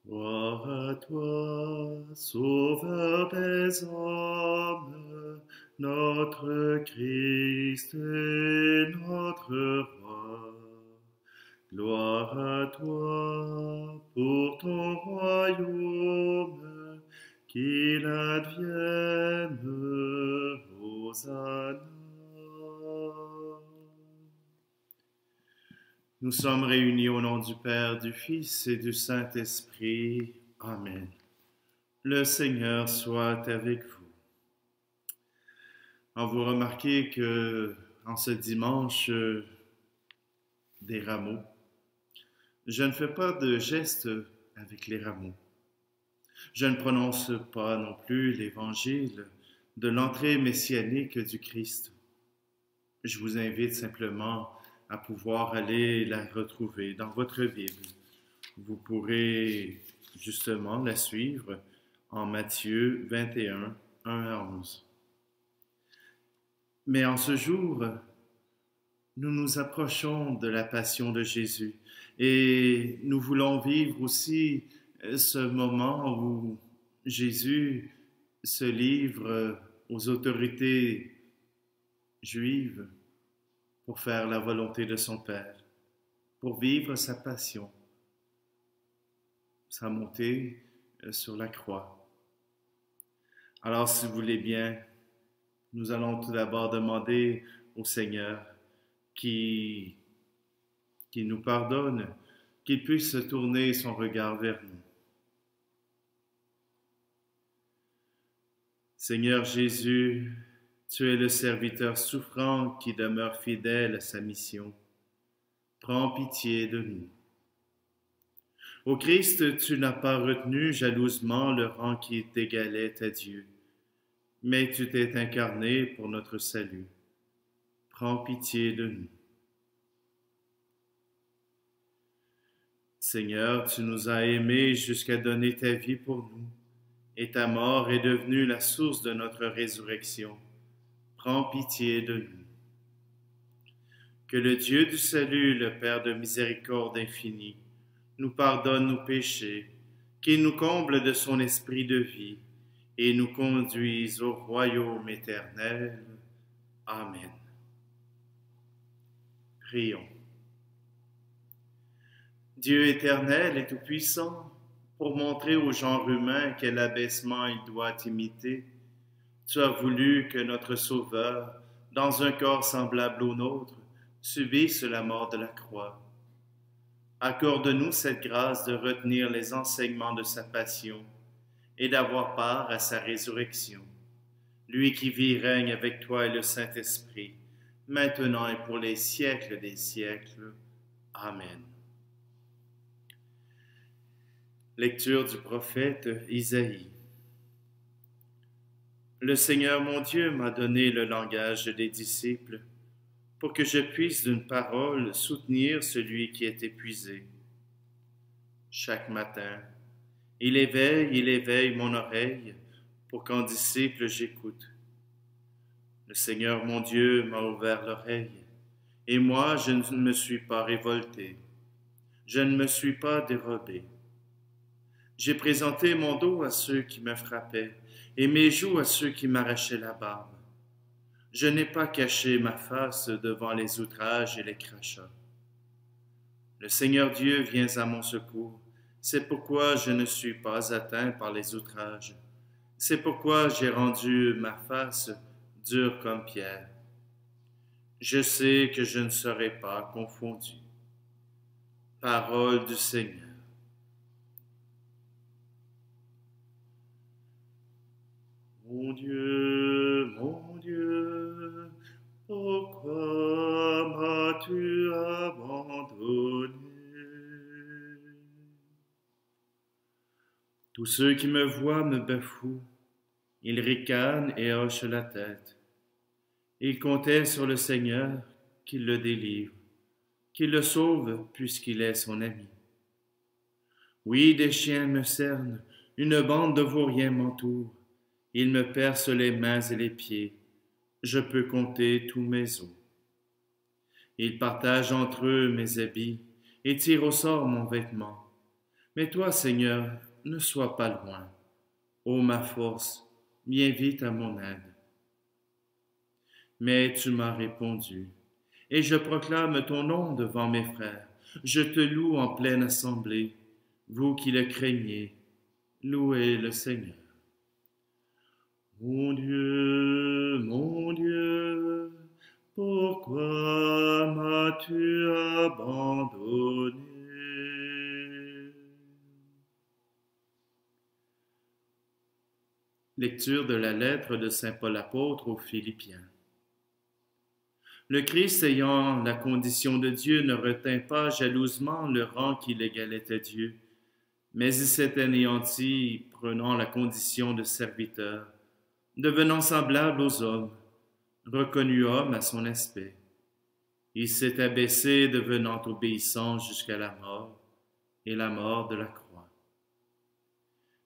Gloire à toi, Sauveur des hommes, notre Christ et notre Roi. Gloire à toi pour ton royaume, qu'il advienne, Hosanna. Nous sommes réunis au nom du Père, du Fils et du Saint-Esprit. Amen. Le Seigneur soit avec vous. Vous remarquez que en ce dimanche des rameaux, je ne fais pas de geste avec les rameaux. Je ne prononce pas non plus l'évangile de l'entrée messianique du Christ. Je vous invite simplement à pouvoir aller la retrouver dans votre Bible. Vous pourrez justement la suivre en Matthieu 21, 1 à 11. Mais en ce jour, nous nous approchons de la passion de Jésus et nous voulons vivre aussi ce moment où Jésus se livre aux autorités juives pour faire la volonté de son Père, pour vivre sa passion, sa montée sur la croix. Alors, si vous voulez bien, nous allons tout d'abord demander au Seigneur qui nous pardonne, qu'il puisse tourner son regard vers nous. Seigneur Jésus, tu es le serviteur souffrant qui demeure fidèle à sa mission. Prends pitié de nous. Ô Christ, tu n'as pas retenu jalousement le rang qui t'égalait à Dieu, mais tu t'es incarné pour notre salut. Prends pitié de nous. Seigneur, tu nous as aimés jusqu'à donner ta vie pour nous, et ta mort est devenue la source de notre résurrection. Prends pitié de nous. Que le Dieu du salut, le Père de miséricorde infinie, nous pardonne nos péchés, qu'il nous comble de son esprit de vie et nous conduise au royaume éternel. Amen. Prions. Dieu éternel et tout-puissant, pour montrer au genre humain quel abaissement il doit imiter, tu as voulu que notre Sauveur, dans un corps semblable au nôtre, subisse la mort de la croix. Accorde-nous cette grâce de retenir les enseignements de sa passion et d'avoir part à sa résurrection. Lui qui vit et règne avec toi et le Saint-Esprit, maintenant et pour les siècles des siècles. Amen. Lecture du prophète Isaïe. Le Seigneur mon Dieu m'a donné le langage des disciples pour que je puisse d'une parole soutenir celui qui est épuisé. Chaque matin, il éveille mon oreille pour qu'en disciple j'écoute. Le Seigneur mon Dieu m'a ouvert l'oreille, et moi je ne me suis pas révolté, je ne me suis pas dérobé. J'ai présenté mon dos à ceux qui me frappaient, et mes joues à ceux qui m'arrachaient la barbe. Je n'ai pas caché ma face devant les outrages et les crachats. Le Seigneur Dieu vient à mon secours, c'est pourquoi je ne suis pas atteint par les outrages. C'est pourquoi j'ai rendu ma face dure comme pierre. Je sais que je ne serai pas confondu. Parole du Seigneur. Mon Dieu, pourquoi m'as-tu abandonné? Tous ceux qui me voient me bafouent, ils ricanent et hochent la tête. Ils comptaient sur le Seigneur qu'il le délivre, qu'il le sauve puisqu'il est son ami. Oui, des chiens me cernent, une bande de vauriens m'entoure. Ils me percent les mains et les pieds. Je peux compter tous mes os. Ils partagent entre eux mes habits et tirent au sort mon vêtement. Mais toi, Seigneur, ne sois pas loin. Ô ma force, viens vite à mon aide. Mais tu m'as répondu, et je proclame ton nom devant mes frères. Je te loue en pleine assemblée, vous qui le craignez, louez le Seigneur. Mon Dieu, pourquoi m'as-tu abandonné? Lecture de la lettre de saint Paul apôtre aux Philippiens. Le Christ, ayant la condition de Dieu, ne retint pas jalousement le rang qui l'égalait à Dieu, mais il s'est anéanti, prenant la condition de serviteur, devenant semblable aux hommes, reconnu homme à son aspect. Il s'est abaissé, devenant obéissant jusqu'à la mort, et la mort de la croix.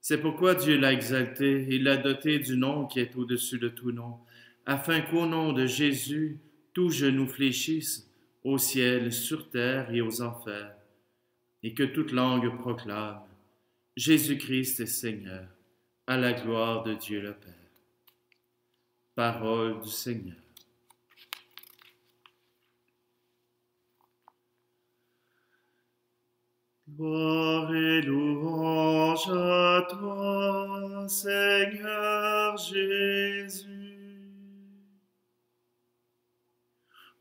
C'est pourquoi Dieu l'a exalté et l'a doté du nom qui est au-dessus de tout nom, afin qu'au nom de Jésus, tout genou fléchisse, au ciel, sur terre et aux enfers, et que toute langue proclame: Jésus-Christ est Seigneur, à la gloire de Dieu le Père. Parole du Seigneur. Gloire et louange à toi, Seigneur Jésus.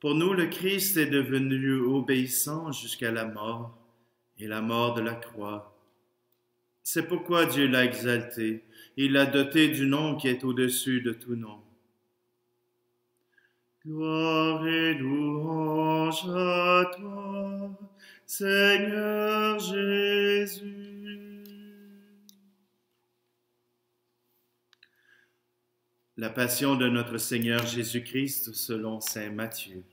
Pour nous, le Christ est devenu obéissant jusqu'à la mort, et la mort de la croix. C'est pourquoi Dieu l'a exalté, il l'a doté du nom qui est au-dessus de tout nom. Gloire et louange à toi, Seigneur Jésus. La passion de notre Seigneur Jésus-Christ selon saint Matthieu.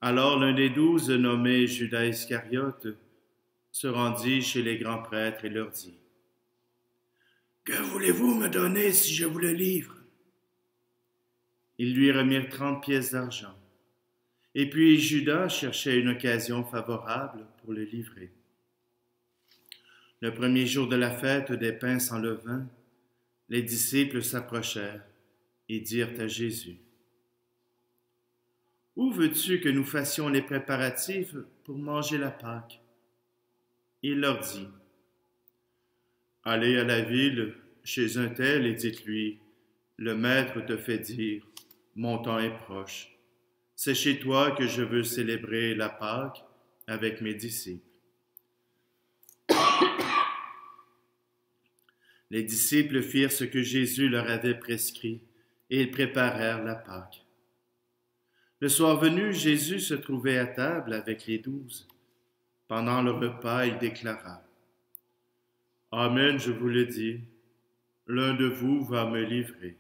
Alors l'un des 12, nommé Judas Iscariote, se rendit chez les grands prêtres et leur dit: « Que voulez-vous me donner si je vous le livre? » Ils lui remirent 30 pièces d'argent. Et puis Judas cherchait une occasion favorable pour le livrer. Le premier jour de la fête des pains sans levain, les disciples s'approchèrent et dirent à Jésus: « Où veux-tu que nous fassions les préparatifs pour manger la Pâque? » Il leur dit: « Allez à la ville chez un tel et dites-lui: le Maître te fait dire: mon temps est proche. C'est chez toi que je veux célébrer la Pâque avec mes disciples. » Les disciples firent ce que Jésus leur avait prescrit et ils préparèrent la Pâque. Le soir venu, Jésus se trouvait à table avec les 12. Pendant le repas, il déclara: « Amen, je vous le dis, l'un de vous va me livrer. »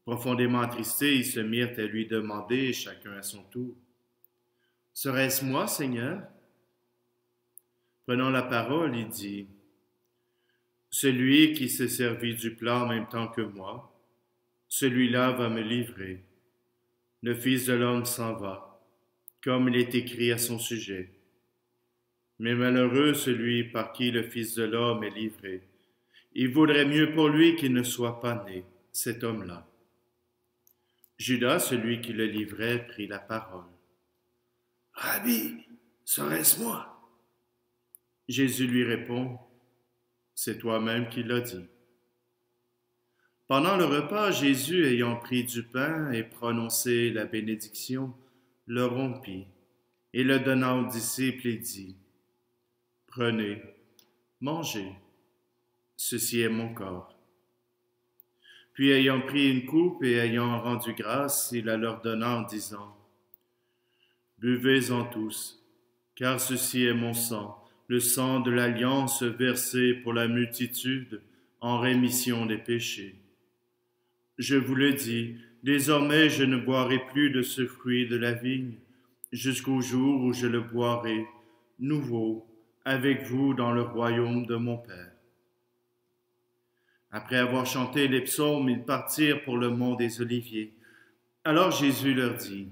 Profondément attristés, ils se mirent à lui demander, chacun à son tour: « Serait-ce moi, Seigneur? » Prenant la parole, il dit: « Celui qui s'est servi du plat en même temps que moi, celui-là va me livrer. Le Fils de l'homme s'en va, comme il est écrit à son sujet. Mais malheureux celui par qui le Fils de l'homme est livré. Il vaudrait mieux pour lui qu'il ne soit pas né, cet homme-là. » Judas, celui qui le livrait, prit la parole. « Rabbi, serait-ce moi? » Jésus lui répond: « C'est toi-même qui l'as dit. » Pendant le repas, Jésus, ayant pris du pain et prononcé la bénédiction, le rompit et le donna aux disciples et dit: « Prenez, mangez, ceci est mon corps. » Puis ayant pris une coupe et ayant rendu grâce, il la leur donna en disant: « Buvez-en tous, car ceci est mon sang, le sang de l'alliance versé pour la multitude en rémission des péchés. Je vous le dis, désormais je ne boirai plus de ce fruit de la vigne, jusqu'au jour où je le boirai, nouveau, avec vous dans le royaume de mon Père. » Après avoir chanté les psaumes, ils partirent pour le mont des Oliviers. Alors Jésus leur dit: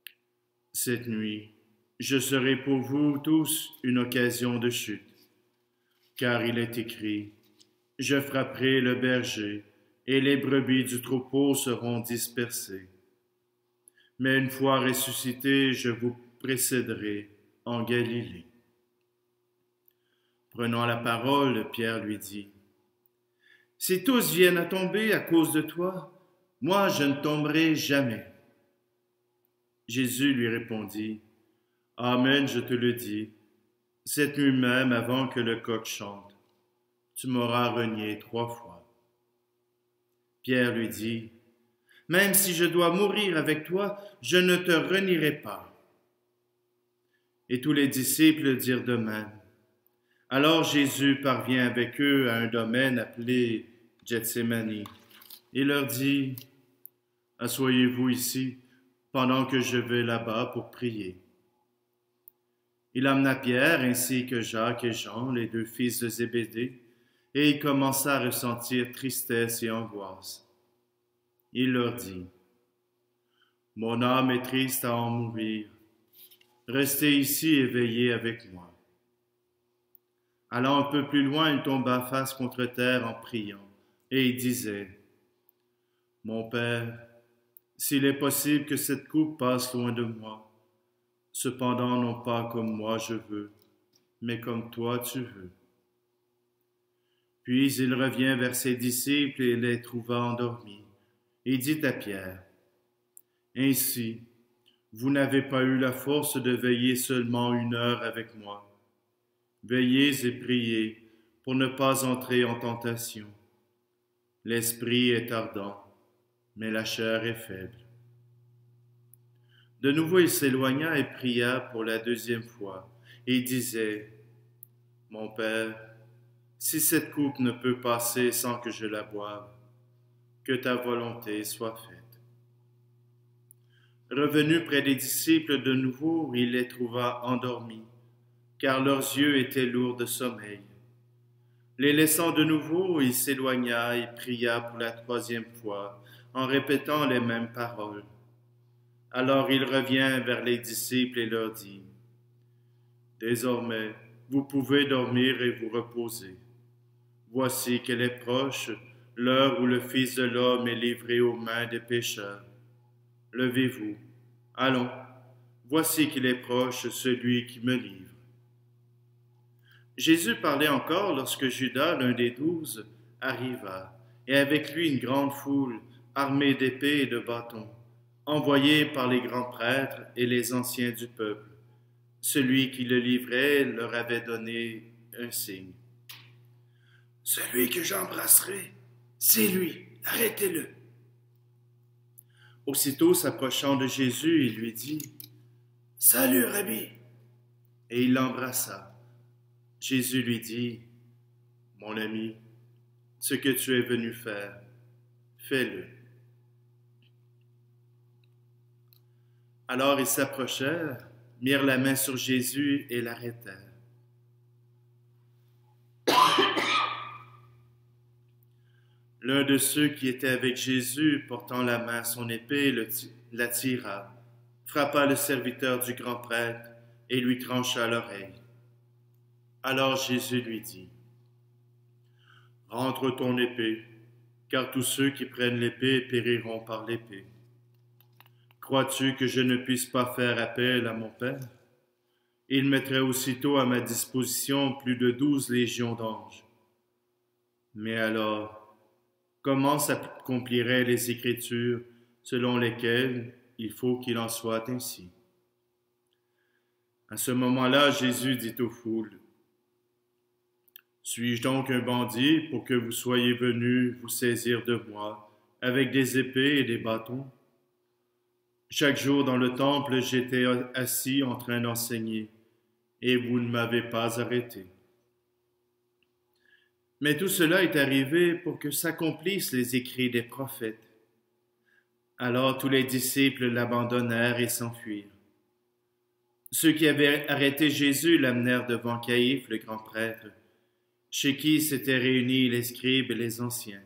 « Cette nuit, je serai pour vous tous une occasion de chute. Car il est écrit, je frapperai le berger, et les brebis du troupeau seront dispersées. Mais une fois ressuscité, je vous précéderai en Galilée. Prenant la parole, Pierre lui dit, si tous viennent à tomber à cause de toi, moi je ne tomberai jamais. Jésus lui répondit, Amen, je te le dis, cette nuit même avant que le coq chante, tu m'auras renié 3 fois. Pierre lui dit, même si je dois mourir avec toi, je ne te renierai pas. Et tous les disciples dirent de même. Alors Jésus parvient avec eux à un domaine appelé Gethsémani. Il leur dit, asseyez-vous ici pendant que je vais là-bas pour prier. Il amena Pierre ainsi que Jacques et Jean, les 2 fils de Zébédée, et il commença à ressentir tristesse et angoisse. Il leur dit, mon âme est triste à en mourir. Restez ici et veillez avec moi. Allant un peu plus loin, il tomba face contre terre en priant, et il disait, mon Père, s'il est possible que cette coupe passe loin de moi, cependant non pas comme moi je veux, mais comme toi tu veux. Puis il revient vers ses disciples et les trouva endormis, et dit à Pierre, ainsi, vous n'avez pas eu la force de veiller seulement 1 heure avec moi. Veillez et priez pour ne pas entrer en tentation. L'esprit est ardent, mais la chair est faible. De nouveau il s'éloigna et pria pour la 2e fois, et disait, mon Père, si cette coupe ne peut passer sans que je la boive, que ta volonté soit faite. Revenu près des disciples de nouveau, il les trouva endormis, car leurs yeux étaient lourds de sommeil. Les laissant de nouveau, il s'éloigna et pria pour la 3e fois, en répétant les mêmes paroles. Alors il revient vers les disciples et leur dit, désormais, vous pouvez dormir et vous reposer. Voici qu'elle est proche, l'heure où le Fils de l'homme est livré aux mains des pécheurs. Levez-vous, allons, voici qu'il est proche celui qui me livre. Jésus parlait encore lorsque Judas, l'un des 12, arriva, et avec lui une grande foule, armée d'épées et de bâtons, envoyée par les grands prêtres et les anciens du peuple. Celui qui le livrait leur avait donné un signe. Celui que j'embrasserai, c'est lui, arrêtez-le. Aussitôt s'approchant de Jésus, il lui dit, salut, Rabbi, et il l'embrassa. Jésus lui dit, mon ami, ce que tu es venu faire, fais-le. Alors ils s'approchèrent, mirent la main sur Jésus et l'arrêtèrent. L'un de ceux qui étaient avec Jésus, portant la main à son épée, la tira, frappa le serviteur du grand prêtre et lui trancha l'oreille. Alors Jésus lui dit, « Rentre ton épée, car tous ceux qui prennent l'épée périront par l'épée. Crois-tu que je ne puisse pas faire appel à mon Père? Il mettrait aussitôt à ma disposition plus de 12 légions d'anges. Mais alors, comment s'accompliraient les Écritures selon lesquelles il faut qu'il en soit ainsi? » À ce moment-là, Jésus dit aux foules, « Suis-je donc un bandit pour que vous soyez venus vous saisir de moi avec des épées et des bâtons? Chaque jour dans le temple, j'étais assis en train d'enseigner, et vous ne m'avez pas arrêté. Mais tout cela est arrivé pour que s'accomplissent les écrits des prophètes. » Alors tous les disciples l'abandonnèrent et s'enfuirent. Ceux qui avaient arrêté Jésus l'amenèrent devant Caïphe, le grand prêtre, chez qui s'étaient réunis les scribes et les anciens.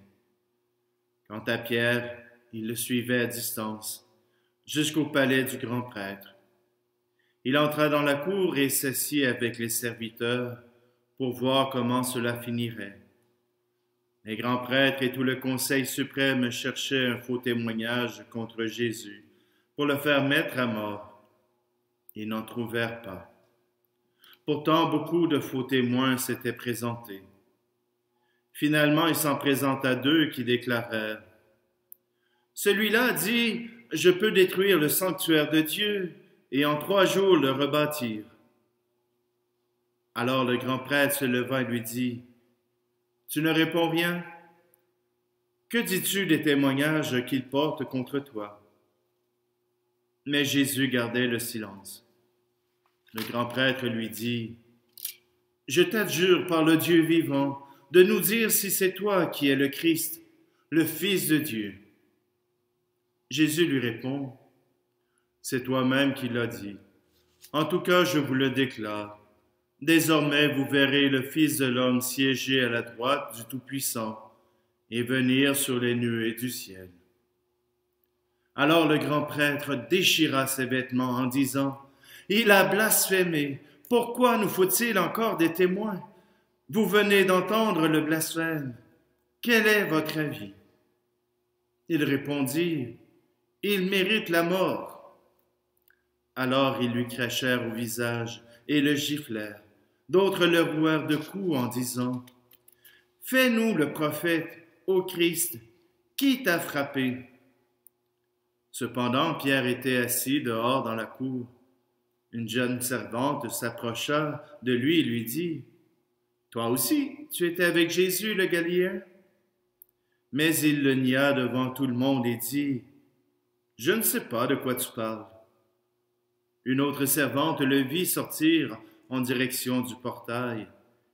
Quant à Pierre, il le suivait à distance, jusqu'au palais du grand prêtre. Il entra dans la cour et s'assit avec les serviteurs pour voir comment cela finirait. Les grands prêtres et tout le conseil suprême cherchaient un faux témoignage contre Jésus pour le faire mettre à mort. Ils n'en trouvèrent pas. Pourtant, beaucoup de faux témoins s'étaient présentés. Finalement, il s'en présenta 2 qui déclarèrent: « Celui-là dit, je peux détruire le sanctuaire de Dieu et en 3 jours le rebâtir. » Alors le grand prêtre se leva et lui dit: « Tu ne réponds rien? Que dis-tu des témoignages qu'il porte contre toi? » Mais Jésus gardait le silence. Le grand prêtre lui dit: « Je t'adjure par le Dieu vivant de nous dire si c'est toi qui es le Christ, le Fils de Dieu. » Jésus lui répond: « C'est toi-même qui l'as dit. En tout cas, je vous le déclare. Désormais, vous verrez le Fils de l'homme siéger à la droite du Tout-Puissant et venir sur les nuées du ciel. » Alors le grand prêtre déchira ses vêtements en disant: « Il a blasphémé. Pourquoi nous faut-il encore des témoins? Vous venez d'entendre le blasphème. Quel est votre avis? » Il répondit: « Il mérite la mort. » Alors ils lui crachèrent au visage et le giflèrent. D'autres le rouèrent de coups en disant: « Fais-nous le prophète, ô Christ, qui t'a frappé? » Cependant, Pierre était assis dehors dans la cour. Une jeune servante s'approcha de lui et lui dit: « Toi aussi, tu étais avec Jésus le Galiléen? » Mais il le nia devant tout le monde et dit: « Je ne sais pas de quoi tu parles. » Une autre servante le vit sortir en direction du portail,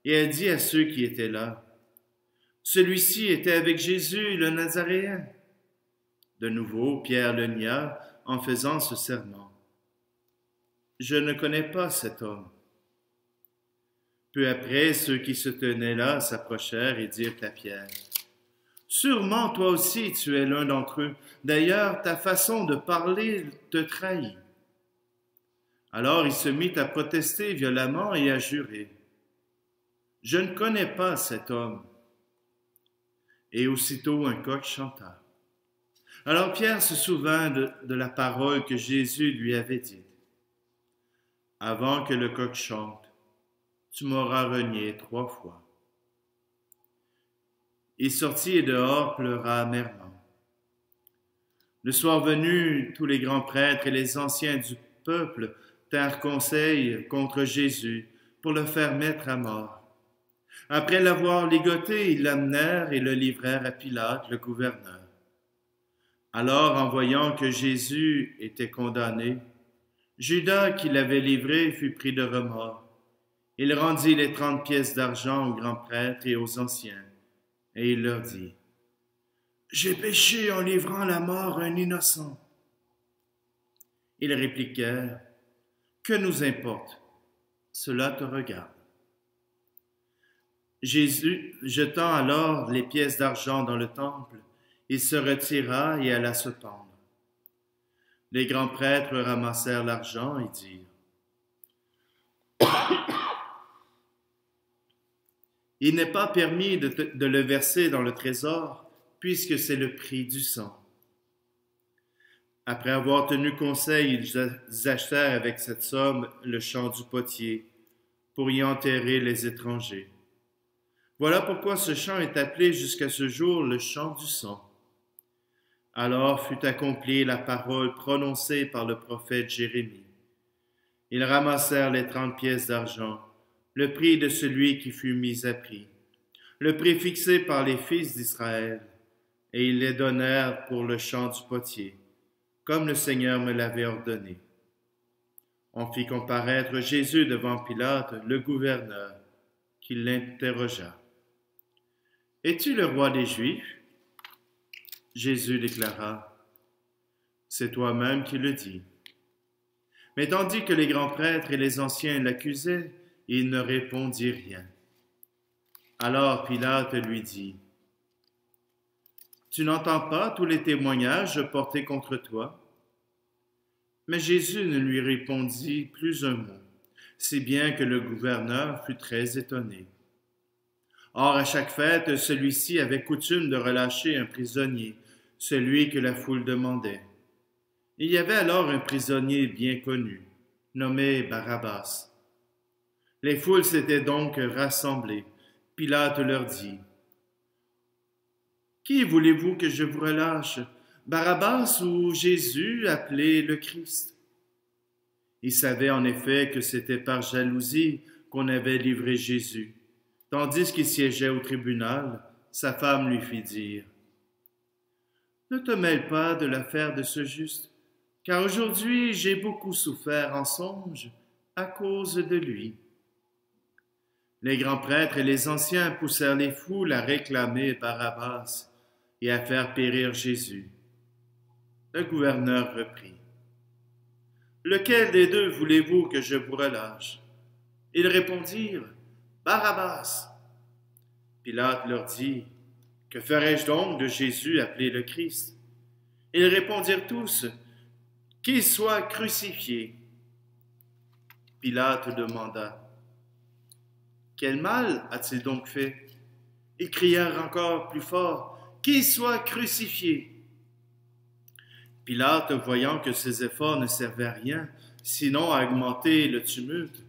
et elle dit à ceux qui étaient là: « Celui-ci était avec Jésus le Nazaréen. » De nouveau, Pierre le nia en faisant ce serment: « Je ne connais pas cet homme. » Peu après, ceux qui se tenaient là s'approchèrent et dirent à Pierre: « Sûrement toi aussi tu es l'un d'entre eux. D'ailleurs, ta façon de parler te trahit. » Alors il se mit à protester violemment et à jurer: « Je ne connais pas cet homme. » Et aussitôt un coq chanta. Alors Pierre se souvint de la parole que Jésus lui avait dite: « Avant que le coq chante, tu m'auras renié 3 fois. » Il sortit et dehors pleura amèrement. Le soir venu, tous les grands prêtres et les anciens du peuple tinrent conseil contre Jésus pour le faire mettre à mort. Après l'avoir ligoté, ils l'amenèrent et le livrèrent à Pilate, le gouverneur. Alors, en voyant que Jésus était condamné, Judas, qui l'avait livré, fut pris de remords. Il rendit les 30 pièces d'argent aux grands prêtres et aux anciens, et il leur dit: « J'ai péché en livrant la mort à un innocent. » Ils répliquèrent: « Que nous importe? Cela te regarde. » Jésus, jetant alors les pièces d'argent dans le temple, il se retira et alla se pendre. Les grands prêtres ramassèrent l'argent et dirent: « Il n'est pas permis de le verser dans le trésor, puisque c'est le prix du sang. » Après avoir tenu conseil, ils achetèrent avec cette somme le champ du potier pour y enterrer les étrangers. Voilà pourquoi ce champ est appelé jusqu'à ce jour le champ du sang. Alors fut accomplie la parole prononcée par le prophète Jérémie. Ils ramassèrent les 30 pièces d'argent, le prix de celui qui fut mis à prix, le prix fixé par les fils d'Israël, et ils les donnèrent pour le champ du potier, comme le Seigneur me l'avait ordonné. On fit comparaître Jésus devant Pilate, le gouverneur, qui l'interrogea: « Es-tu le roi des Juifs? » Jésus déclara: « C'est toi-même qui le dis. » Mais tandis que les grands prêtres et les anciens l'accusaient, il ne répondit rien. Alors Pilate lui dit: « Tu n'entends pas tous les témoignages portés contre toi? » Mais Jésus ne lui répondit plus un mot, si bien que le gouverneur fut très étonné. Or, à chaque fête, celui-ci avait coutume de relâcher un prisonnier, celui que la foule demandait. Il y avait alors un prisonnier bien connu, nommé Barabbas. Les foules s'étaient donc rassemblées. Pilate leur dit, « Qui voulez-vous que je vous relâche, Barabbas ou Jésus, appelé le Christ ?» Il savait en effet que c'était par jalousie qu'on avait livré Jésus. Tandis qu'il siégeait au tribunal, sa femme lui fit dire, « Ne te mêle pas de l'affaire de ce juste, car aujourd'hui j'ai beaucoup souffert en songe à cause de lui. » Les grands prêtres et les anciens poussèrent les foules à réclamer Barabbas et à faire périr Jésus. Le gouverneur reprit, « Lequel des deux voulez-vous que je vous relâche ?» Ils répondirent, « Barabbas. » Pilate leur dit, « Que ferai-je donc de Jésus appelé le Christ ?» Ils répondirent tous, « Qu'il soit crucifié. » Pilate demanda, « Quel mal a-t-il donc fait ?» Ils crièrent encore plus fort, « Qu'il soit crucifié. » Pilate, voyant que ses efforts ne servaient à rien, sinon à augmenter le tumulte,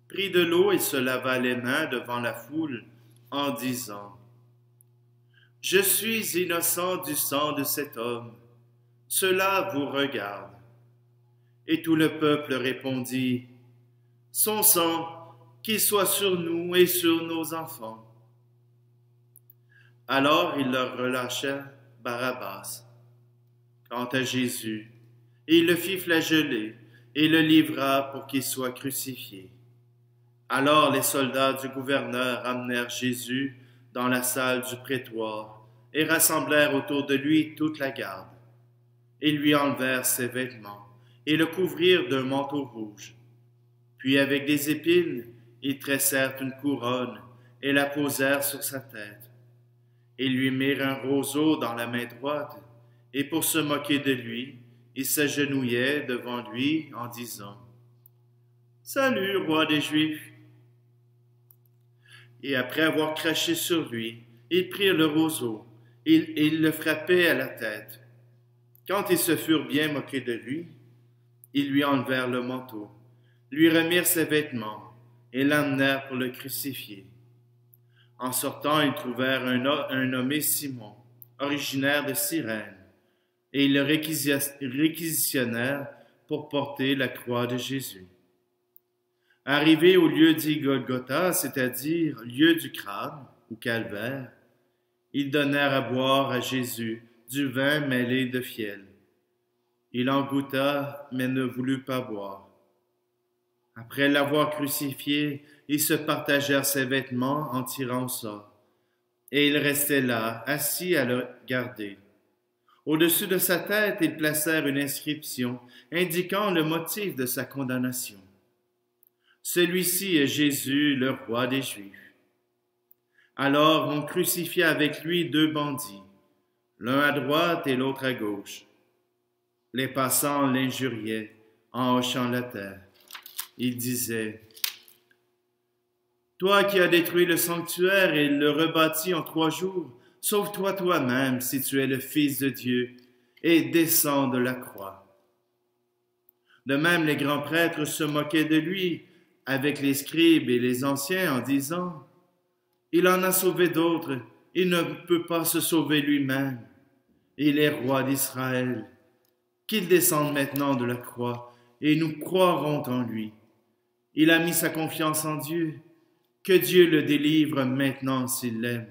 prit de l'eau et se lava les mains devant la foule, en disant, « Je suis innocent du sang de cet homme. Cela vous regarde. » Et tout le peuple répondit, « Son sang, qu'il soit sur nous et sur nos enfants. » Alors il leur relâcha Barabbas. Quant à Jésus, il le fit flageller et le livra pour qu'il soit crucifié. Alors les soldats du gouverneur amenèrent Jésus dans la salle du prétoire et rassemblèrent autour de lui toute la garde. Ils lui enlevèrent ses vêtements et le couvrirent d'un manteau rouge. Puis avec des épines, ils tressèrent une couronne et la posèrent sur sa tête. Ils lui mirent un roseau dans la main droite, et pour se moquer de lui, ils s'agenouillaient devant lui en disant, « Salut, roi des Juifs !» Et après avoir craché sur lui, ils prirent le roseau, et ils le frappaient à la tête. Quand ils se furent bien moqués de lui, ils lui enlevèrent le manteau, lui remirent ses vêtements, et l'emmenèrent pour le crucifier. En sortant, ils trouvèrent un nommé Simon, originaire de Cyrène, et ils le réquisitionnèrent pour porter la croix de Jésus. Arrivés au lieu dit Golgotha, c'est-à-dire lieu du crâne ou calvaire, ils donnèrent à boire à Jésus du vin mêlé de fiel. Il en goûta, mais ne voulut pas boire. Après l'avoir crucifié, ils se partagèrent ses vêtements en tirant au sort, et il restait là, assis à le garder. Au-dessus de sa tête, ils placèrent une inscription indiquant le motif de sa condamnation. Celui-ci est Jésus, le roi des Juifs. Alors on crucifia avec lui deux bandits, l'un à droite et l'autre à gauche. Les passants l'injuriaient en hochant la tête. Ils disaient, « Toi qui as détruit le sanctuaire et le rebâti en 3 jours, sauve-toi toi-même si tu es le Fils de Dieu et descends de la croix. » De même, les grands prêtres se moquaient de lui avec les scribes et les anciens en disant, « Il en a sauvé d'autres, il ne peut pas se sauver lui-même. Il est roi d'Israël. Qu'il descende maintenant de la croix et nous croirons en lui. Il a mis sa confiance en Dieu. Que Dieu le délivre maintenant s'il l'aime.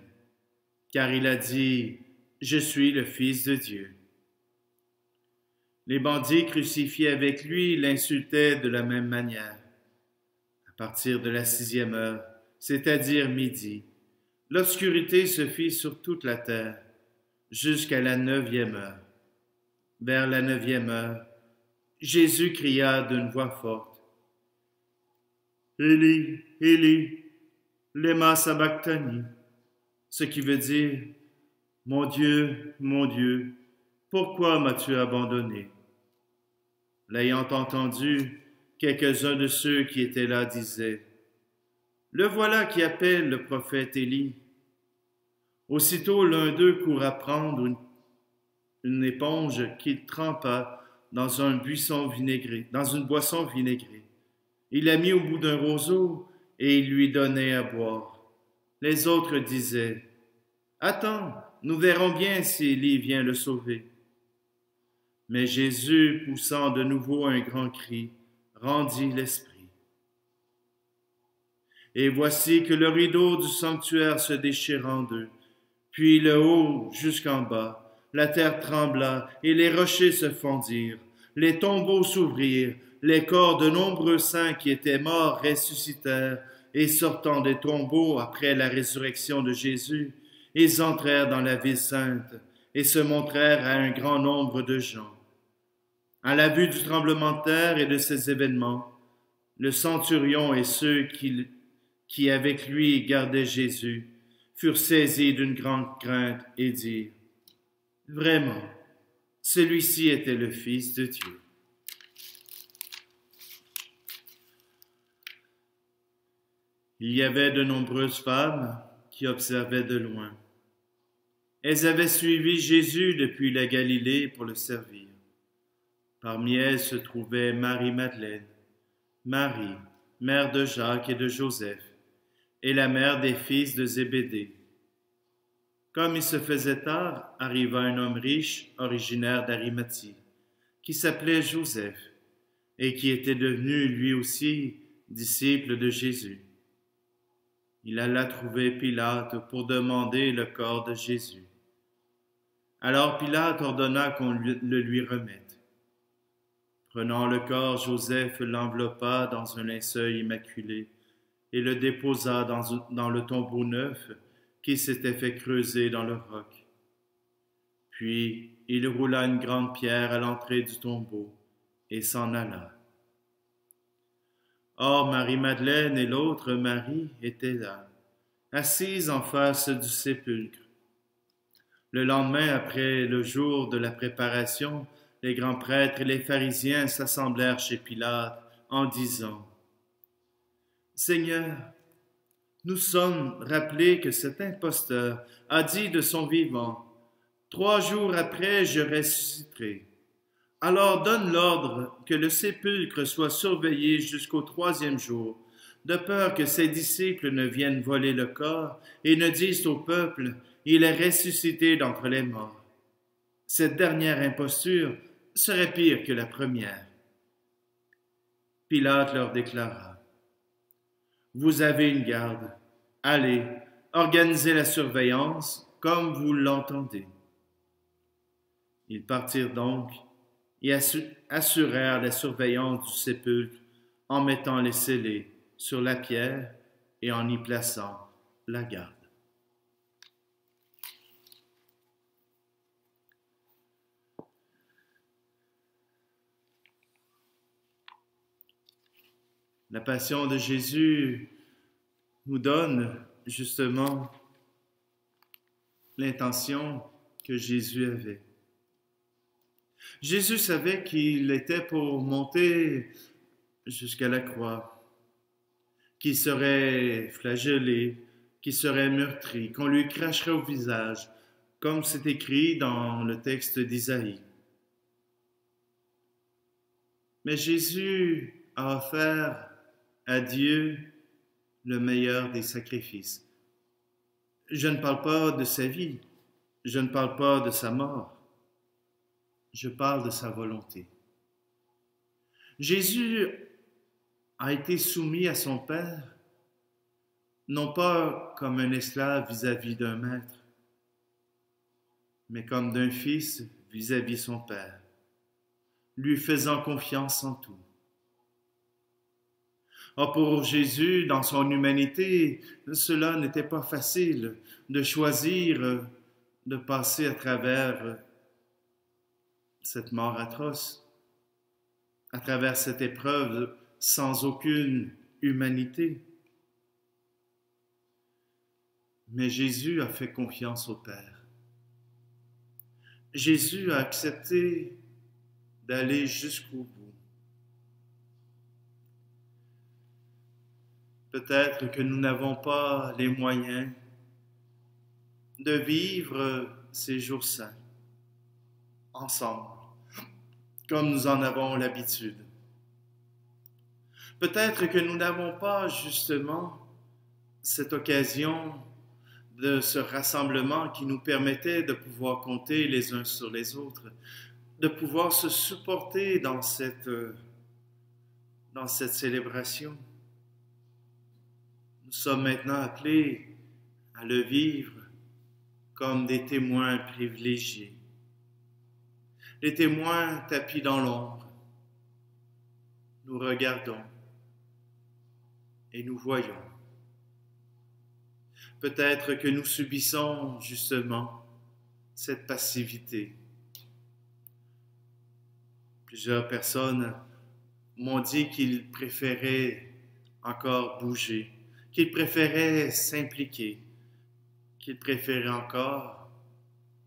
Car il a dit, « Je suis le Fils de Dieu. » Les bandits crucifiés avec lui l'insultaient de la même manière. À partir de la 6e heure, c'est-à-dire midi, l'obscurité se fit sur toute la terre, jusqu'à la 9e heure. Vers la 9e heure, Jésus cria d'une voix forte, « Élie, Élie, lema sabachthani », ce qui veut dire, mon Dieu, pourquoi m'as-tu abandonné? » L'ayant entendu, quelques-uns de ceux qui étaient là disaient, « Le voilà qui appelle le prophète Élie. » Aussitôt l'un d'eux courut prendre une éponge qu'il trempa dans une boisson vinaigrée. Il la mit au bout d'un roseau et il lui donnait à boire. Les autres disaient, « Attends, nous verrons bien si Élie vient le sauver. » Mais Jésus, poussant de nouveau un grand cri, rendit l'esprit. Et voici que le rideau du sanctuaire se déchira en deux, puis le haut jusqu'en bas, la terre trembla et les rochers se fondirent, les tombeaux s'ouvrirent, les corps de nombreux saints qui étaient morts ressuscitèrent, et sortant des tombeaux après la résurrection de Jésus, ils entrèrent dans la ville sainte et se montrèrent à un grand nombre de gens. À la vue du tremblement de terre et de ces événements, le centurion et ceux qui avec lui gardaient Jésus furent saisis d'une grande crainte et dirent, « Vraiment, celui-ci était le Fils de Dieu. » Il y avait de nombreuses femmes qui observaient de loin. Elles avaient suivi Jésus depuis la Galilée pour le servir. Parmi elles se trouvait Marie-Madeleine, Marie, mère de Jacques et de Joseph, et la mère des fils de Zébédée. Comme il se faisait tard, arriva un homme riche, originaire d'Arimathie, qui s'appelait Joseph, et qui était devenu lui aussi disciple de Jésus. Il alla trouver Pilate pour demander le corps de Jésus. Alors Pilate ordonna qu'on le lui remette. Prenant le corps, Joseph l'enveloppa dans un linceul immaculé et le déposa dans le tombeau neuf qui s'était fait creuser dans le roc. Puis il roula une grande pierre à l'entrée du tombeau et s'en alla. Or Marie-Madeleine et l'autre Marie étaient là, assises en face du sépulcre. Le lendemain, après le jour de la préparation, les grands prêtres et les pharisiens s'assemblèrent chez Pilate en disant, « Seigneur, nous sommes rappelés que cet imposteur a dit de son vivant, « 3 jours après, je ressusciterai. » Alors donne l'ordre que le sépulcre soit surveillé jusqu'au 3e jour, de peur que ses disciples ne viennent voler le corps et ne disent au peuple, « Il est ressuscité d'entre les morts. » Cette dernière imposture serait pire que la première. Pilate leur déclara, « Vous avez une garde. Allez, organisez la surveillance comme vous l'entendez. » Ils partirent donc et assurèrent la surveillance du sépulcre en mettant les scellés sur la pierre et en y plaçant la garde. La passion de Jésus nous donne justement l'intention que Jésus avait. Jésus savait qu'il était pour monter jusqu'à la croix, qu'il serait flagellé, qu'il serait meurtri, qu'on lui cracherait au visage, comme c'est écrit dans le texte d'Isaïe. Mais Jésus a offert à Dieu le meilleur des sacrifices. Je ne parle pas de sa vie, je ne parle pas de sa mort, je parle de sa volonté. Jésus a été soumis à son Père, non pas comme un esclave vis-à-vis d'un maître, mais comme d'un fils vis-à-vis son Père, lui faisant confiance en tout. Or, pour Jésus, dans son humanité, cela n'était pas facile de choisir de passer à travers cette mort atroce, à travers cette épreuve sans aucune humanité. Mais Jésus a fait confiance au Père. Jésus a accepté d'aller jusqu'au bout. Peut-être que nous n'avons pas les moyens de vivre ces jours saints ensemble, comme nous en avons l'habitude. Peut-être que nous n'avons pas justement cette occasion de ce rassemblement qui nous permettait de pouvoir compter les uns sur les autres, de pouvoir se supporter dans cette célébration. Nous sommes maintenant appelés à le vivre comme des témoins privilégiés, des témoins tapis dans l'ombre. Nous regardons et nous voyons. Peut-être que nous subissons justement cette passivité. Plusieurs personnes m'ont dit qu'ils préféraient encore bouger, qu'ils préféraient s'impliquer, qu'ils préféraient encore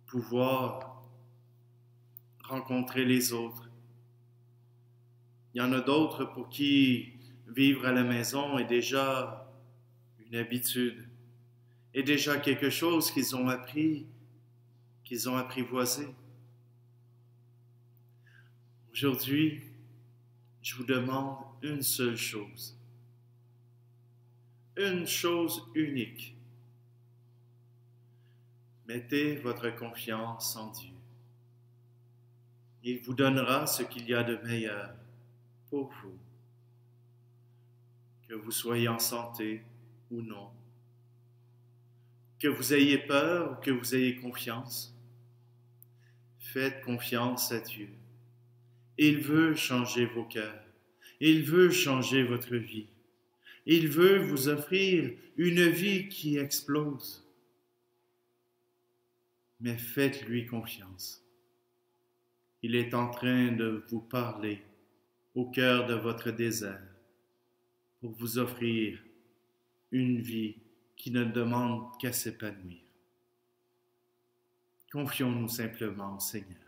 pouvoir rencontrer les autres. Il y en a d'autres pour qui vivre à la maison est déjà une habitude, est déjà quelque chose qu'ils ont appris, qu'ils ont apprivoisé. Aujourd'hui, je vous demande une seule chose unique. Mettez votre confiance en Dieu. Il vous donnera ce qu'il y a de meilleur pour vous, que vous soyez en santé ou non, que vous ayez peur ou que vous ayez confiance. Faites confiance à Dieu. Il veut changer vos cœurs. Il veut changer votre vie. Il veut vous offrir une vie qui explose. Mais faites-lui confiance. Il est en train de vous parler au cœur de votre désert pour vous offrir une vie qui ne demande qu'à s'épanouir. Confions-nous simplement au Seigneur.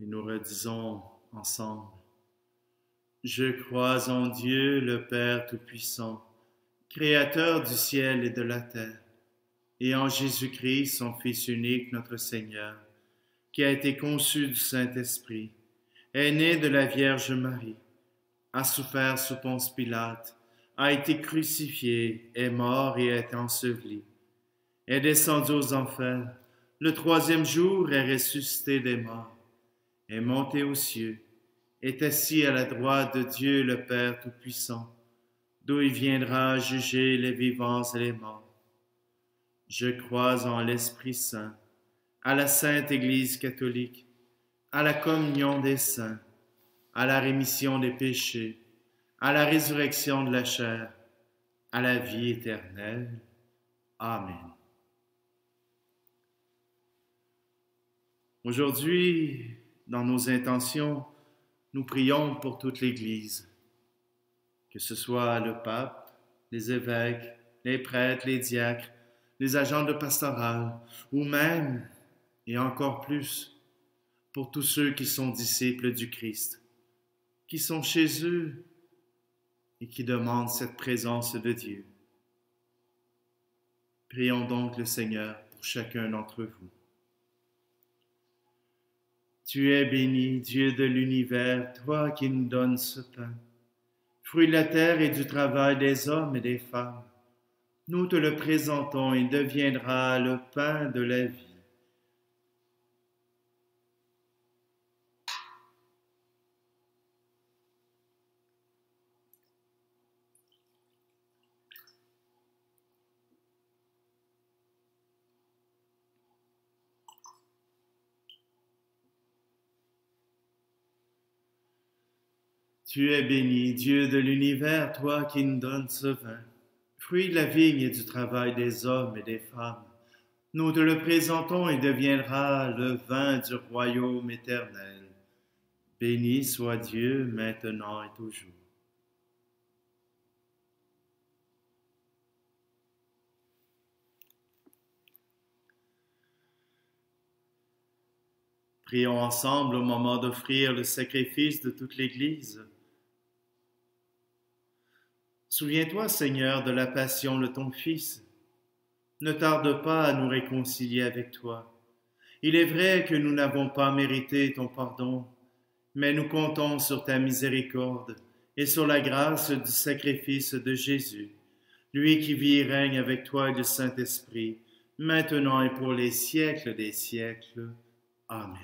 Et nous redisons ensemble: Je crois en Dieu, le Père Tout-Puissant, Créateur du ciel et de la terre, et en Jésus-Christ, son Fils unique, notre Seigneur, qui a été conçu du Saint-Esprit, est né de la Vierge Marie, a souffert sous Ponce Pilate, a été crucifié, est mort et est enseveli, est descendu aux enfers, le troisième jour est ressuscité des morts, est monté aux cieux, est assis à la droite de Dieu le Père Tout-Puissant, d'où il viendra juger les vivants et les morts. Je crois en l'Esprit Saint, à la Sainte Église catholique, à la communion des saints, à la rémission des péchés, à la résurrection de la chair, à la vie éternelle. Amen. Aujourd'hui, dans nos intentions, nous prions pour toute l'Église, que ce soit le pape, les évêques, les prêtres, les diacres, les agents de pastoral, ou même, et encore plus, pour tous ceux qui sont disciples du Christ, qui sont chez eux et qui demandent cette présence de Dieu. Prions donc le Seigneur pour chacun d'entre vous. Tu es béni, Dieu de l'univers, toi qui nous donnes ce pain, fruit de la terre et du travail des hommes et des femmes. Nous te le présentons et deviendra le pain de la vie. Tu es béni, Dieu de l'univers, toi qui nous donnes ce vin, fruit de la vigne et du travail des hommes et des femmes. Nous te le présentons et deviendra le vin du royaume éternel. Béni soit Dieu maintenant et toujours. Prions ensemble au moment d'offrir le sacrifice de toute l'Église. Souviens-toi, Seigneur, de la passion de ton Fils. Ne tarde pas à nous réconcilier avec toi. Il est vrai que nous n'avons pas mérité ton pardon, mais nous comptons sur ta miséricorde et sur la grâce du sacrifice de Jésus, lui qui vit et règne avec toi et le Saint-Esprit, maintenant et pour les siècles des siècles. Amen.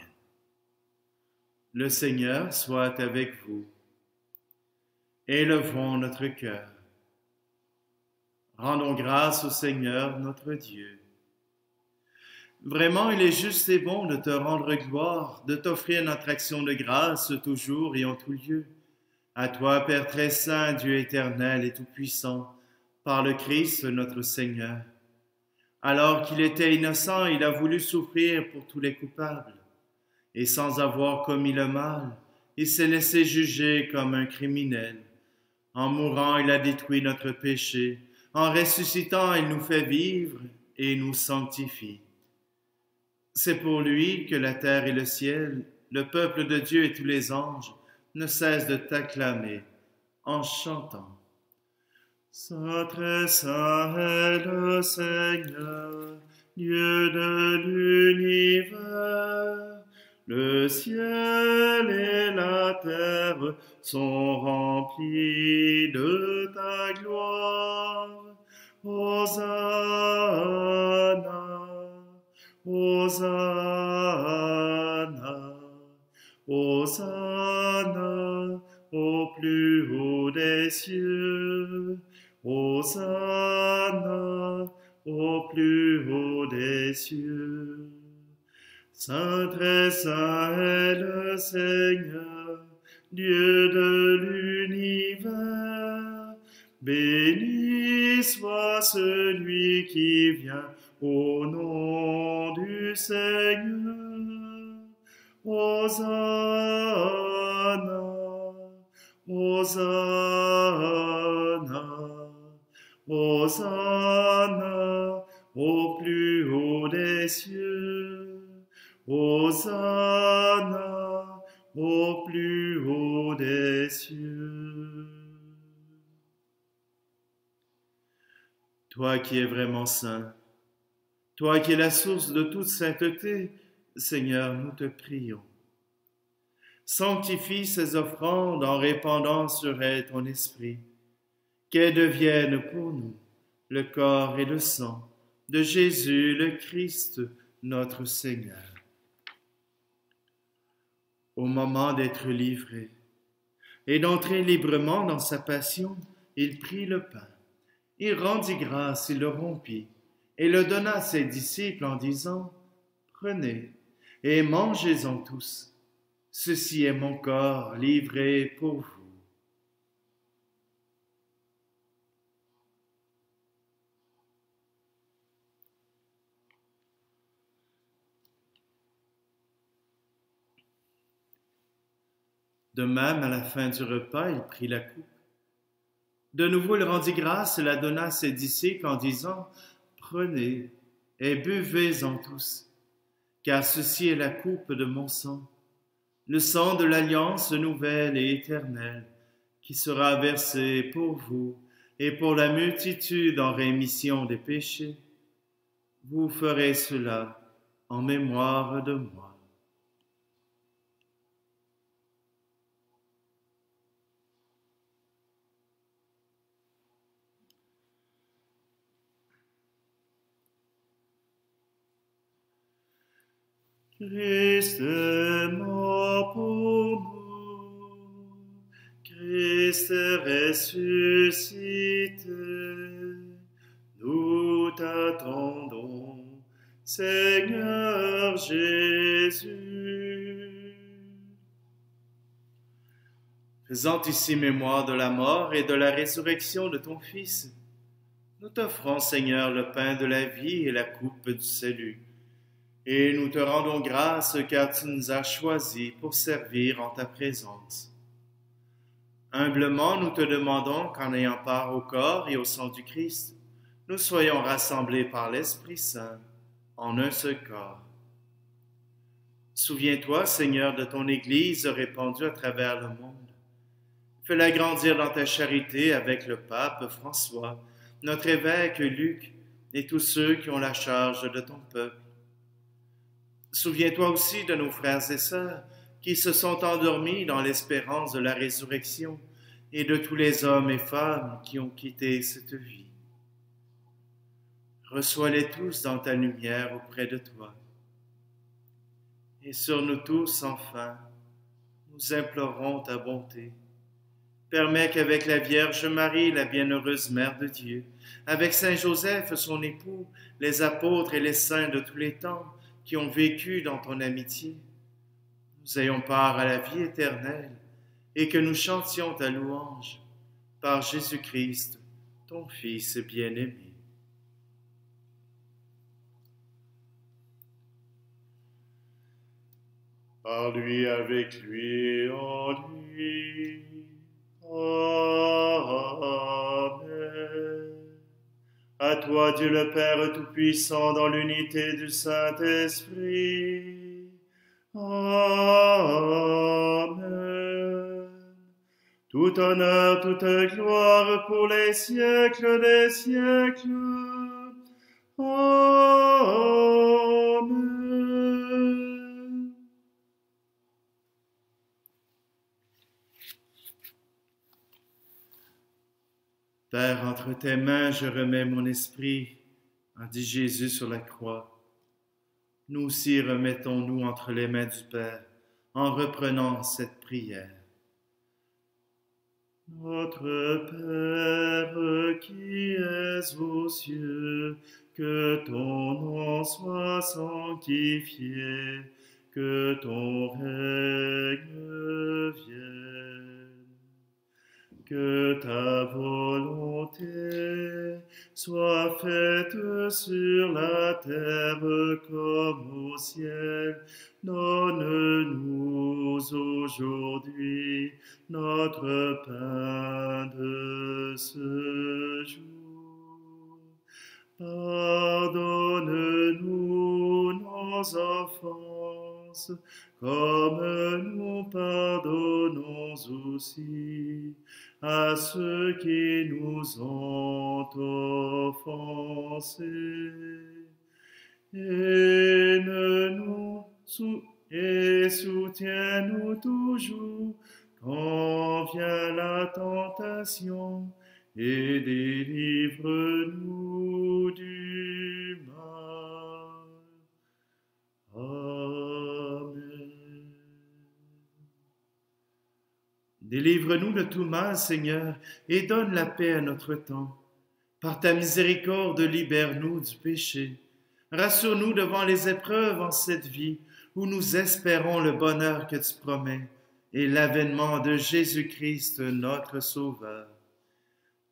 Le Seigneur soit avec vous. Élevons notre cœur. Rendons grâce au Seigneur notre Dieu. Vraiment, il est juste et bon de te rendre gloire, de t'offrir notre action de grâce toujours et en tout lieu. À toi, Père très saint, Dieu éternel et tout-puissant, par le Christ notre Seigneur. Alors qu'il était innocent, il a voulu souffrir pour tous les coupables. Et sans avoir commis le mal, il s'est laissé juger comme un criminel. En mourant, il a détruit notre péché. En ressuscitant, il nous fait vivre et nous sanctifie. C'est pour lui que la terre et le ciel, le peuple de Dieu et tous les anges ne cessent de t'acclamer en chantant. Saint très saint est le Seigneur, Dieu de l'univers. Le ciel et la terre sont remplis de ta gloire. Hosanna, Hosanna, Hosanna au plus haut des cieux. Hosanna au plus haut des cieux. Saint très saint est le Seigneur, Dieu de l'univers. Béni soit celui qui vient au nom du Seigneur. Hosanna, Hosanna, Hosanna au plus haut des cieux. Hosanna au plus haut des cieux. Toi qui es vraiment saint, toi qui es la source de toute sainteté, Seigneur, nous te prions. Sanctifie ces offrandes en répandant sur elles ton esprit, qu'elles deviennent pour nous le corps et le sang de Jésus le Christ, notre Seigneur. Au moment d'être livré et d'entrer librement dans sa passion, il prit le pain, il rendit grâce, il le rompit et le donna à ses disciples en disant : « Prenez et mangez-en tous, ceci est mon corps livré pour vous. » De même, à la fin du repas, il prit la coupe. De nouveau, il rendit grâce et la donna à ses disciples en disant : « Prenez et buvez-en tous, car ceci est la coupe de mon sang, le sang de l'alliance nouvelle et éternelle, qui sera versé pour vous et pour la multitude en rémission des péchés. Vous ferez cela en mémoire de moi. » Christ est mort pour nous, Christ est ressuscité, nous t'attendons, Seigneur Jésus. Faisant ici mémoire de la mort et de la résurrection de ton Fils, nous t'offrons, Seigneur, le pain de la vie et la coupe du salut. Et nous te rendons grâce car tu nous as choisis pour servir en ta présence. Humblement, nous te demandons qu'en ayant part au corps et au sang du Christ, nous soyons rassemblés par l'Esprit Saint en un seul corps. Souviens-toi, Seigneur, de ton Église répandue à travers le monde. Fais-la grandir dans ta charité avec le pape François, notre évêque Luc et tous ceux qui ont la charge de ton peuple. Souviens-toi aussi de nos frères et sœurs qui se sont endormis dans l'espérance de la résurrection et de tous les hommes et femmes qui ont quitté cette vie. Reçois-les tous dans ta lumière auprès de toi. Et sur nous tous, enfin, nous implorons ta bonté. Permets qu'avec la Vierge Marie, la bienheureuse Mère de Dieu, avec Saint Joseph, son époux, les apôtres et les saints de tous les temps qui ont vécu dans ton amitié, nous ayons part à la vie éternelle et que nous chantions ta louange par Jésus-Christ, ton Fils bien-aimé. Par lui, avec lui, en lui. Amen. À toi, Dieu le Père Tout-Puissant, dans l'unité du Saint-Esprit. Amen. Tout honneur, toute gloire pour les siècles des siècles. Amen. Père, entre tes mains, je remets mon esprit, a dit Jésus sur la croix. Nous aussi remettons-nous entre les mains du Père en reprenant cette prière. Notre Père qui es aux cieux, que ton nom soit sanctifié, que ton règne vienne. Que ta volonté soit faite sur la terre comme au ciel. Donne-nous aujourd'hui notre pain de ce jour. Pardonne-nous nos offenses, comme nous pardonnons aussi à ceux qui nous ont offensés. Et soutiens-nous toujours quand vient la tentation, et délivre-nous du mal. Amen. Délivre-nous de tout mal, Seigneur, et donne la paix à notre temps. Par ta miséricorde, libère-nous du péché. Rassure-nous devant les épreuves en cette vie, où nous espérons le bonheur que tu promets, et l'avènement de Jésus-Christ, notre Sauveur.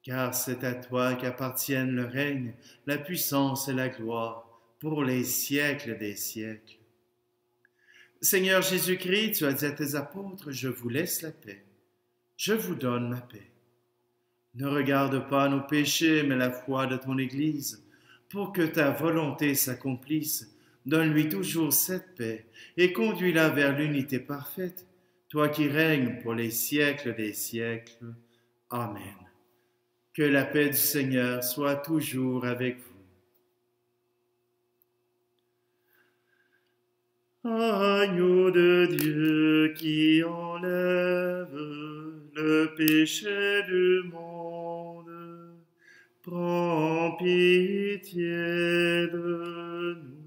Car c'est à toi qu'appartiennent le règne, la puissance et la gloire, pour les siècles des siècles. Seigneur Jésus-Christ, tu as dit à tes apôtres, je vous laisse la paix. Je vous donne ma paix. Ne regarde pas nos péchés, mais la foi de ton Église, pour que ta volonté s'accomplisse. Donne-lui toujours cette paix et conduis-la vers l'unité parfaite, toi qui règnes pour les siècles des siècles. Amen. Que la paix du Seigneur soit toujours avec vous. Agneau de Dieu qui enlève le péché du monde, prends pitié de nous.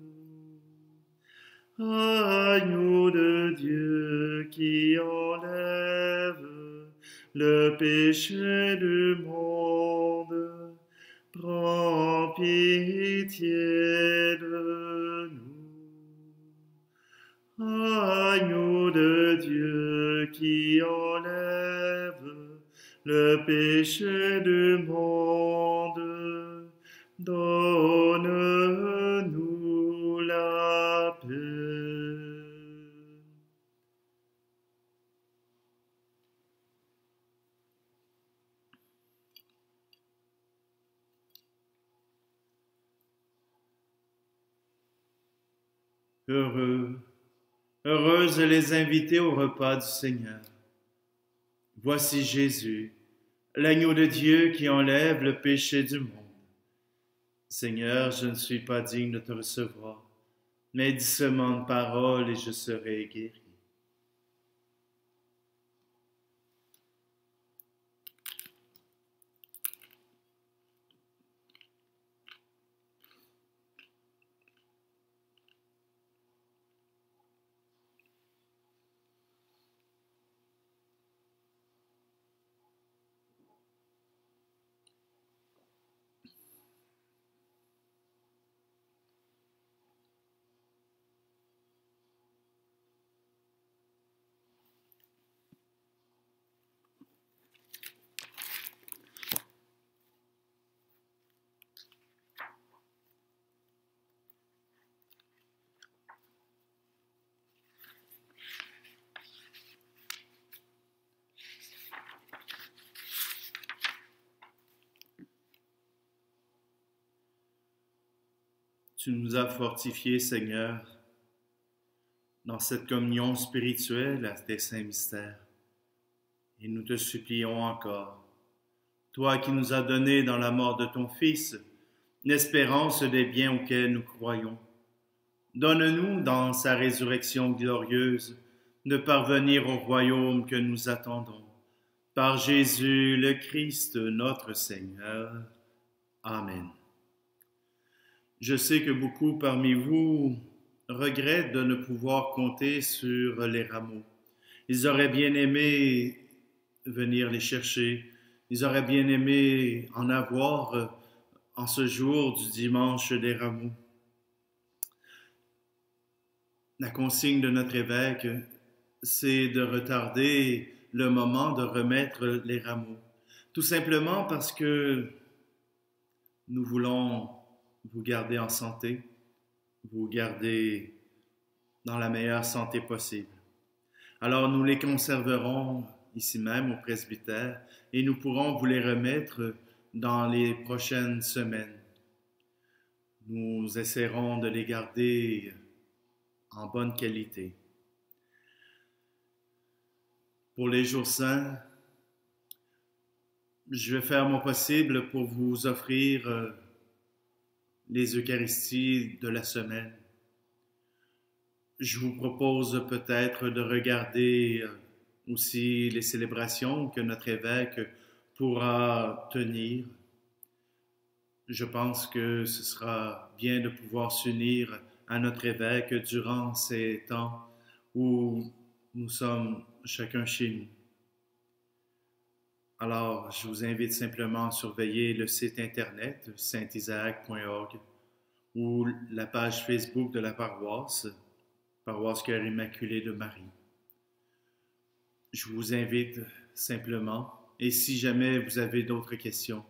Agneau de Dieu qui enlève le péché du monde, prends pitié de nous. Agneau de Dieu qui enlève le péché du monde, donne-nous la paix. Heureux Heureuses les invités au repas du Seigneur. Voici Jésus, l'agneau de Dieu qui enlève le péché du monde. Seigneur, je ne suis pas digne de te recevoir, mais dis seulement une parole et je serai guéri. Tu nous as fortifiés, Seigneur, dans cette communion spirituelle à tes saints mystères. Et nous te supplions encore, toi qui nous as donné dans la mort de ton Fils l'espérance des biens auxquels nous croyons, donne-nous dans sa résurrection glorieuse de parvenir au royaume que nous attendons. Par Jésus le Christ, notre Seigneur. Amen. Je sais que beaucoup parmi vous regrettent de ne pouvoir compter sur les rameaux. Ils auraient bien aimé venir les chercher. Ils auraient bien aimé en avoir en ce jour du dimanche des rameaux. La consigne de notre évêque, c'est de retarder le moment de remettre les rameaux. Tout simplement parce que nous voulons vous garder en santé, vous garder dans la meilleure santé possible. Alors nous les conserverons ici même au presbytère et nous pourrons vous les remettre dans les prochaines semaines. Nous essaierons de les garder en bonne qualité. Pour les jours saints, je vais faire mon possible pour vous offrir les Eucharisties de la semaine. Je vous propose peut-être de regarder aussi les célébrations que notre évêque pourra tenir. Je pense que ce sera bien de pouvoir s'unir à notre évêque durant ces temps où nous sommes chacun chez nous. Alors, je vous invite simplement à surveiller le site internet saintisaac.org ou la page Facebook de la paroisse, Paroisse Cœur Immaculé de Marie. Je vous invite simplement, et si jamais vous avez d'autres questions,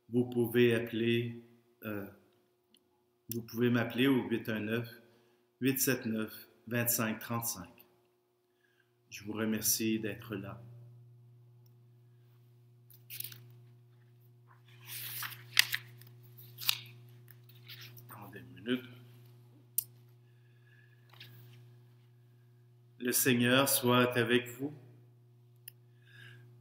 vous pouvez m'appeler au 819-879-2535. Je vous remercie d'être là. Attendez une minute. Le Seigneur soit avec vous.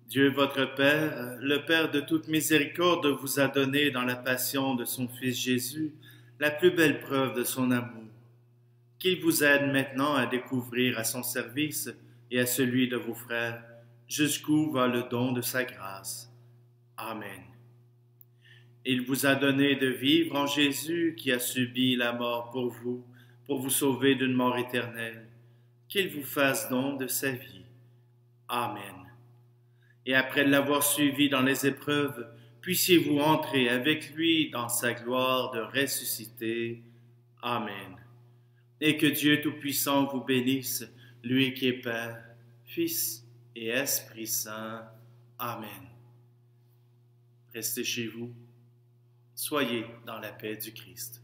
Dieu votre Père, le Père de toute miséricorde, vous a donné dans la passion de son Fils Jésus la plus belle preuve de son amour. Qu'il vous aide maintenant à découvrir à son service et à celui de vos frères jusqu'où va le don de sa grâce. Amen. Il vous a donné de vivre en Jésus qui a subi la mort pour vous sauver d'une mort éternelle. Qu'il vous fasse don de sa vie. Amen. Et après l'avoir suivi dans les épreuves, puissiez-vous entrer avec lui dans sa gloire de ressuscité. Amen. Et que Dieu Tout-Puissant vous bénisse, lui qui est Père, Fils et Esprit Saint. Amen. Restez chez vous. Soyez dans la paix du Christ.